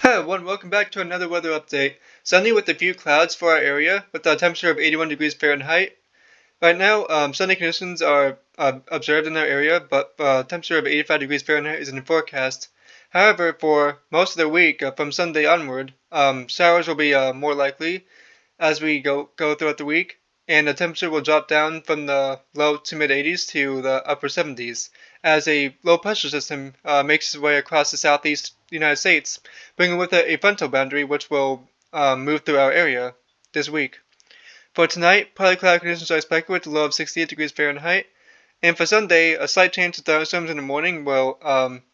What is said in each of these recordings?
Hi everyone, welcome back to another weather update. Sunny with a few clouds for our area with a temperature of 81 degrees Fahrenheit. Right now, sunny conditions are observed in our area, but temperature of 85 degrees Fahrenheit is in the forecast. However, for most of the week, from Sunday onward, showers will be more likely as we go throughout the week, and the temperature will drop down from the low to mid 80s to the upper 70s as a low pressure system makes its way across the southeast United States, bringing with it a frontal boundary which will move through our area this week. For tonight, partly cloudy conditions are expected with a low of 68 degrees Fahrenheit. And for Sunday, a slight chance of thunderstorms in the morning will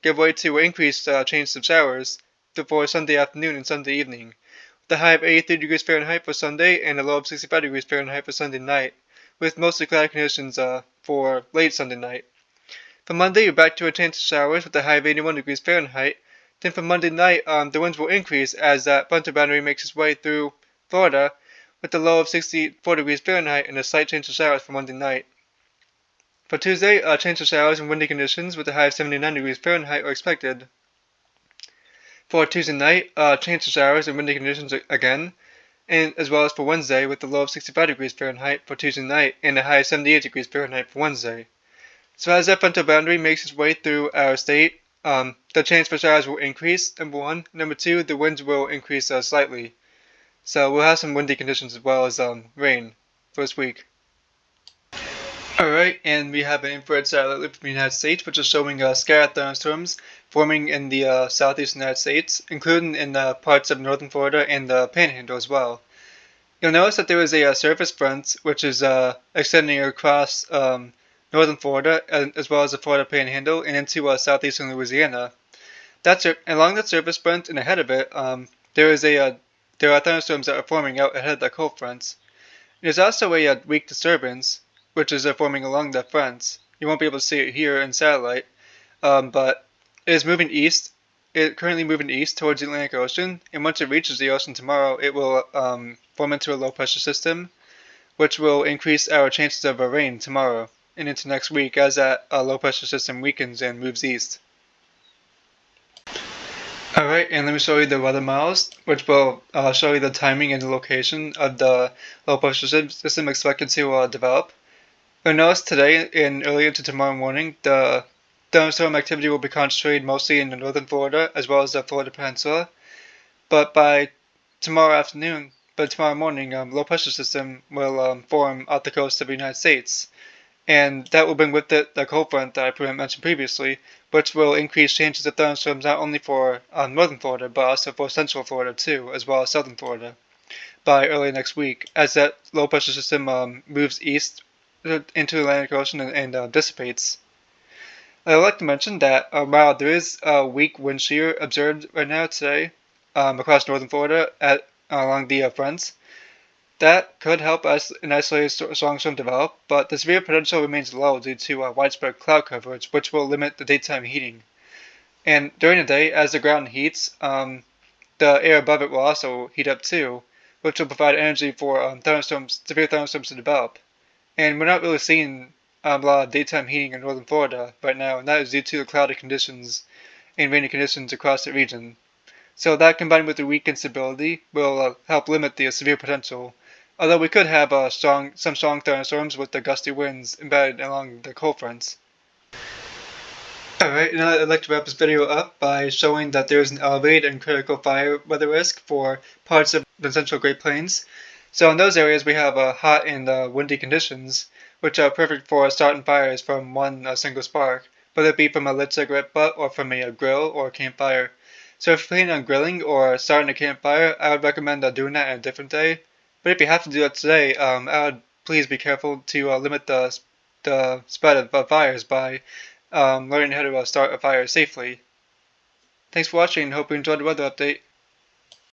give way to increased chances of showers for Sunday afternoon and Sunday evening. The high of 83 degrees Fahrenheit for Sunday and a low of 65 degrees Fahrenheit for Sunday night, with mostly cloudy conditions for late Sunday night. For Monday, we're back to a chance of showers with a high of 81 degrees Fahrenheit. Then for Monday night, the winds will increase as that frontal boundary makes its way through Florida, with a low of 64 degrees Fahrenheit and a slight chance of showers for Monday night. For Tuesday, a chance of showers and windy conditions with a high of 79 degrees Fahrenheit are expected. For Tuesday night, chance of showers and windy conditions again, and as well as for Wednesday with a low of 65 degrees Fahrenheit for Tuesday night and a high of 78 degrees Fahrenheit for Wednesday. So as that frontal boundary makes its way through our state, the chance for showers will increase, number one. Number two, the winds will increase slightly. So we'll have some windy conditions as well as rain for this week. Alright, and we have an infrared satellite from the United States, which is showing scattered thunderstorms forming in the southeast United States, including in parts of northern Florida and the Panhandle as well. You'll notice that there is a surface front which is extending across northern Florida as well as the Florida Panhandle and into southeastern Louisiana. Along that surface front and ahead of it, there are thunderstorms that are forming out ahead of the cold fronts. There's also a weak disturbance which is forming along that front. You won't be able to see it here in satellite, but it is moving east. It's currently moving east towards the Atlantic Ocean, and once it reaches the ocean tomorrow, it will form into a low pressure system, which will increase our chances of rain tomorrow and into next week as that low pressure system weakens and moves east. Alright, and let me show you the weather models, which will show you the timing and the location of the low pressure system expected to develop. You'll notice today and early into tomorrow morning, the thunderstorm activity will be concentrated mostly in northern Florida as well as the Florida Peninsula. But by tomorrow morning, low pressure system will form off the coast of the United States. And that will bring with it the cold front that I mentioned previously, which will increase chances of thunderstorms not only for northern Florida, but also for central Florida too, as well as southern Florida, by early next week, as that low pressure system moves east into the Atlantic Ocean and dissipates. I'd like to mention that while there is a weak wind shear observed right now today across northern Florida along the fronts, that could help us an isolated strong storm develop, but the severe potential remains low due to widespread cloud coverage, which will limit the daytime heating. And during the day, as the ground heats, the air above it will also heat up too, which will provide energy for severe thunderstorms to develop. And we're not really seeing a lot of daytime heating in northern Florida right now, and that is due to the cloudy conditions and rainy conditions across the region. So that combined with the weak instability will help limit the severe potential, although we could have some strong thunderstorms with the gusty winds embedded along the cold fronts. Alright, now I'd like to wrap this video up by showing that there is an elevated and critical fire weather risk for parts of the central Great Plains. So in those areas we have hot and windy conditions, which are perfect for starting fires from one single spark, whether it be from a lit cigarette butt or from a grill or a campfire. So if you're planning on grilling or starting a campfire, I would recommend doing that on a different day. But if you have to do that today, I would please be careful to limit the spread of fires by learning how to start a fire safely. Thanks for watching and hope you enjoyed the weather update.